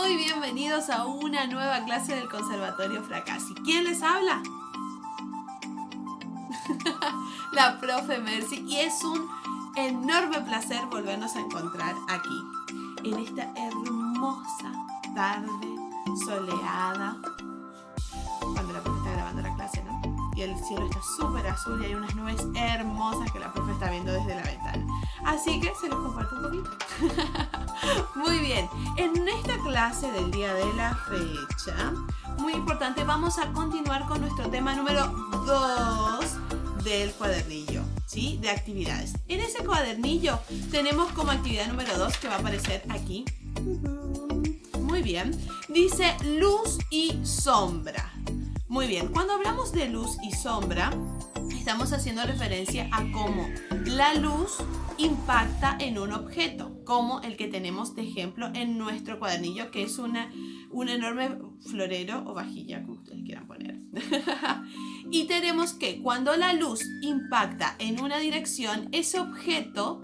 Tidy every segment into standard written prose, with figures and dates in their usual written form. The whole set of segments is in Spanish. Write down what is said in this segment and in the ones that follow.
muy bienvenidos a una nueva clase del Conservatorio Fracassi. ¿Quién les habla? La profe Mercy, y es un enorme placer volvernos a encontrar aquí en esta hermosa tarde soleada, cuando la profe está grabando la clase, ¿no? Y el cielo está súper azul y hay unas nubes hermosas que la profe está viendo desde la ventana. Así que se los comparto un poquito. Muy bien, en esta clase del día de la fecha, muy importante, vamos a continuar con nuestro tema número 2 del cuadernillo, ¿sí? De actividades. En ese cuadernillo tenemos como actividad número 2, que va a aparecer aquí. Muy bien, dice luz y sombra. Muy bien, cuando hablamos de luz y sombra, estamos haciendo referencia a cómo la luz impacta en un objeto, como el que tenemos de ejemplo en nuestro cuadernillo, que es un enorme florero o vajilla, como ustedes quieran poner. Y tenemos que cuando la luz impacta en una dirección, ese objeto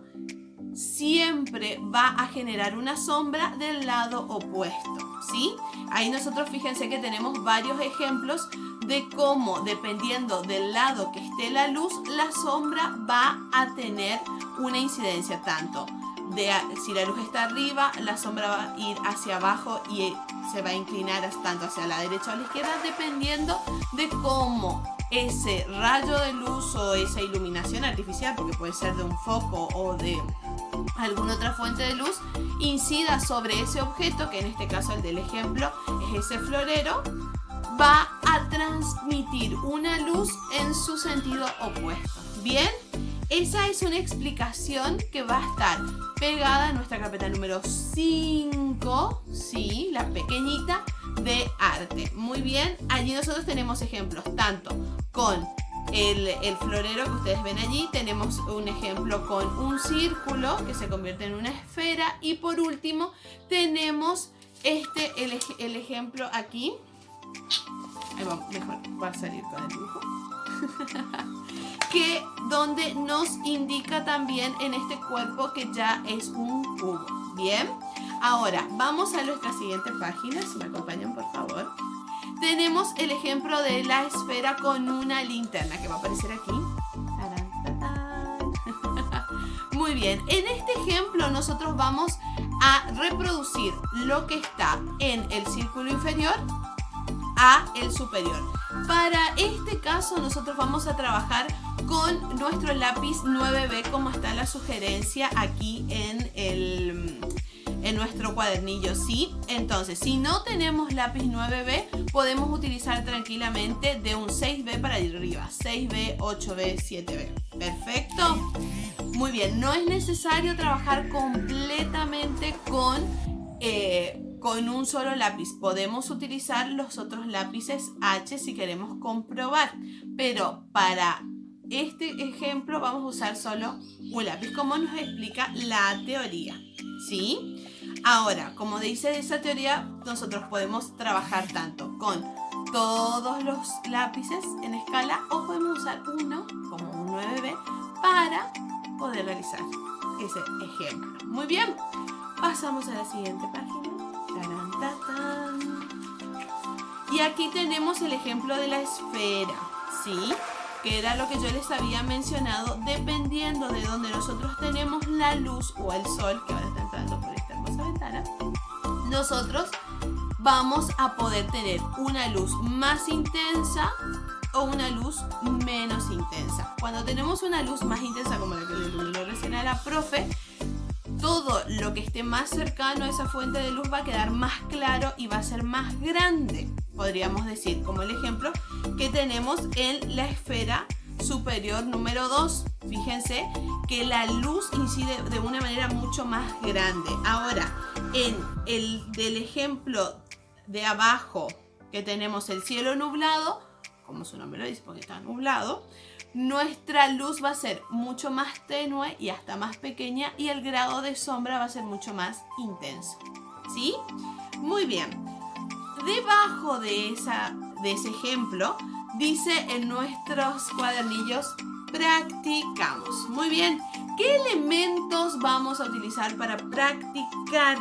siempre va a generar una sombra del lado opuesto, ¿sí? Ahí nosotros fíjense que tenemos varios ejemplos de cómo, dependiendo del lado que esté la luz, la sombra va a tener una incidencia tanto si la luz está arriba, la sombra va a ir hacia abajo y se va a inclinar tanto hacia la derecha o la izquierda, dependiendo de cómo ese rayo de luz o esa iluminación artificial, porque puede ser de un foco o de alguna otra fuente de luz, incida sobre ese objeto, que en este caso el del ejemplo es ese florero, va a transmitir una luz en su sentido opuesto. Bien, esa es una explicación que va a estar pegada a nuestra carpeta número 5, sí, la pequeñita de arte. Muy bien, allí nosotros tenemos ejemplos tanto con el florero que ustedes ven allí, tenemos un ejemplo con un círculo que se convierte en una esfera, y por último tenemos el ejemplo aquí. Ahí va, mejor va a salir con el dibujo. Que donde nos indica también en este cuerpo que ya es un cubo. Bien, ahora vamos a nuestra siguiente página, si me acompañan por favor. Tenemos el ejemplo de la esfera con una linterna que va a aparecer aquí. Muy bien, en este ejemplo nosotros vamos a reproducir lo que está en el círculo inferior a el superior. Para este caso nosotros vamos a trabajar con nuestro lápiz 9B, como está la sugerencia aquí en nuestro cuadernillo, ¿sí? Entonces, si no tenemos lápiz 9B, podemos utilizar tranquilamente de un 6B para arriba, 6B, 8B, 7B. Perfecto. Muy bien, no es necesario trabajar completamente con un solo lápiz. Podemos utilizar los otros lápices H si queremos comprobar, pero para este ejemplo vamos a usar solo un lápiz, como nos explica la teoría, ¿sí? Ahora, como dice esa teoría, nosotros podemos trabajar tanto con todos los lápices en escala, o podemos usar uno como un 9B para poder realizar ese ejemplo. Muy bien, pasamos a la siguiente página. Y aquí tenemos el ejemplo de la esfera, ¿sí? Que era lo que yo les había mencionado. Dependiendo de donde nosotros tenemos la luz o el sol, que ahora está entrando por esta hermosa ventana, nosotros vamos a poder tener una luz más intensa o una luz menos intensa. Cuando tenemos una luz más intensa, como la que le iluminó recién a la profe, todo lo que esté más cercano a esa fuente de luz va a quedar más claro y va a ser más grande, podríamos decir, como el ejemplo que tenemos en la esfera superior número 2. Fíjense que la luz incide de una manera mucho más grande. Ahora, en el del ejemplo de abajo, que tenemos el cielo nublado, como su nombre lo dice, porque está nublado, nuestra luz va a ser mucho más tenue y hasta más pequeña, y el grado de sombra va a ser mucho más intenso, ¿sí? Muy bien. Debajo de ese ejemplo dice en nuestros cuadernillos practicamos. Muy bien. ¿Qué elementos vamos a utilizar para practicar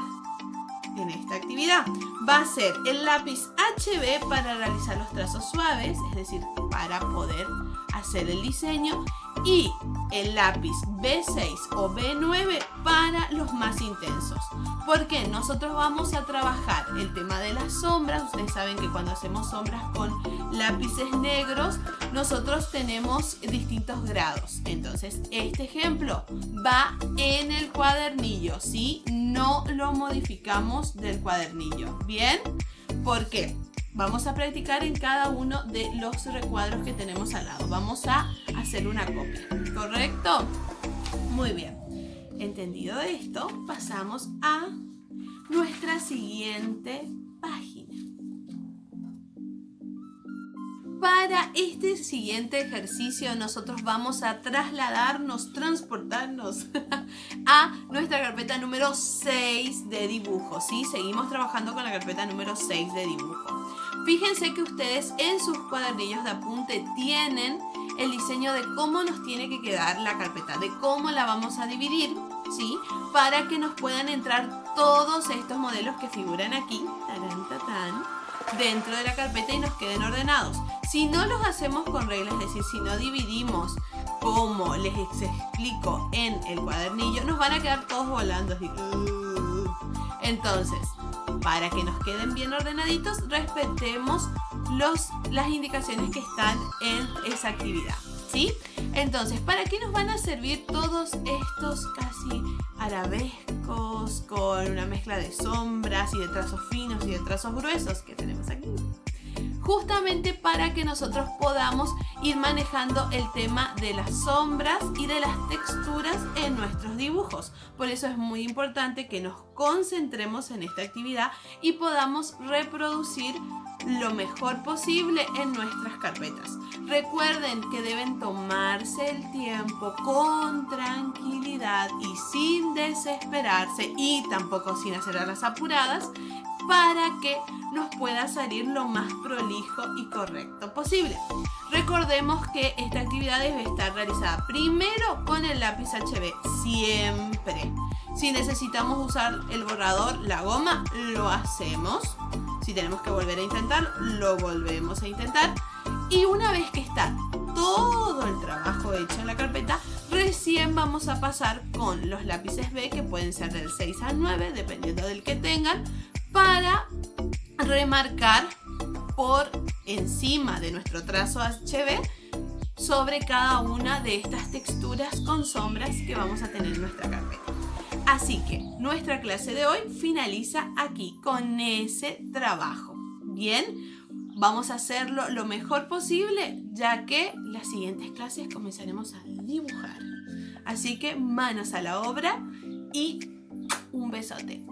en esta actividad va a ser el lápiz HB para realizar los trazos suaves, es decir, para poder hacer el diseño, y el lápiz B6 o B9 para los más intensos. Porque nosotros vamos a trabajar el tema de las sombras. Ustedes saben que cuando hacemos sombras con lápices negros, nosotros tenemos distintos grados. Entonces, este ejemplo va en el cuadernillo, ¿sí? No lo modificamos del cuadernillo. ¿Bien? ¿Por qué? Vamos a practicar en cada uno de los recuadros que tenemos al lado. Vamos a hacer una copia, ¿correcto? Muy bien. Entendido esto, pasamos a nuestra siguiente página. Para este siguiente ejercicio nosotros vamos a transportarnos a nuestra carpeta número 6 de dibujo, ¿sí? Seguimos trabajando con la carpeta número 6 de dibujo. Fíjense que ustedes en sus cuadernillos de apunte tienen el diseño de cómo nos tiene que quedar la carpeta, de cómo la vamos a dividir, ¿sí? Para que nos puedan entrar todos estos modelos que figuran aquí, dentro de la carpeta y nos queden ordenados. Si no los hacemos con reglas, es decir, si no dividimos como les explico en el cuadernillo, nos van a quedar todos volando así. Entonces, para que nos queden bien ordenaditos, respetemos las indicaciones que están en esa actividad, ¿sí? Entonces, ¿para qué nos van a servir todos estos casi arabescos con una mezcla de sombras y de trazos finos y de trazos gruesos que tenemos aquí? Justamente para que nosotros podamos ir manejando el tema de las sombras y de las texturas en nuestros dibujos. Por eso es muy importante que nos concentremos en esta actividad y podamos reproducir lo mejor posible en nuestras carpetas. Recuerden que deben tomarse el tiempo con tranquilidad y sin desesperarse, y tampoco sin hacer a las apuradas, para que nos pueda salir lo más prolijo y correcto posible. Recordemos que esta actividad debe estar realizada primero con el lápiz HB, siempre. Si necesitamos usar el borrador, la goma, lo hacemos. Si tenemos que volver a intentar, lo volvemos a intentar. Y una vez que está todo el trabajo hecho en la carpeta, recién vamos a pasar con los lápices B, que pueden ser del 6 al 9, dependiendo del que tengan, para remarcar por encima de nuestro trazo HB sobre cada una de estas texturas con sombras que vamos a tener en nuestra carpeta. Así que nuestra clase de hoy finaliza aquí con ese trabajo. Bien, vamos a hacerlo lo mejor posible, ya que las siguientes clases comenzaremos a dibujar. Así que manos a la obra y un besote.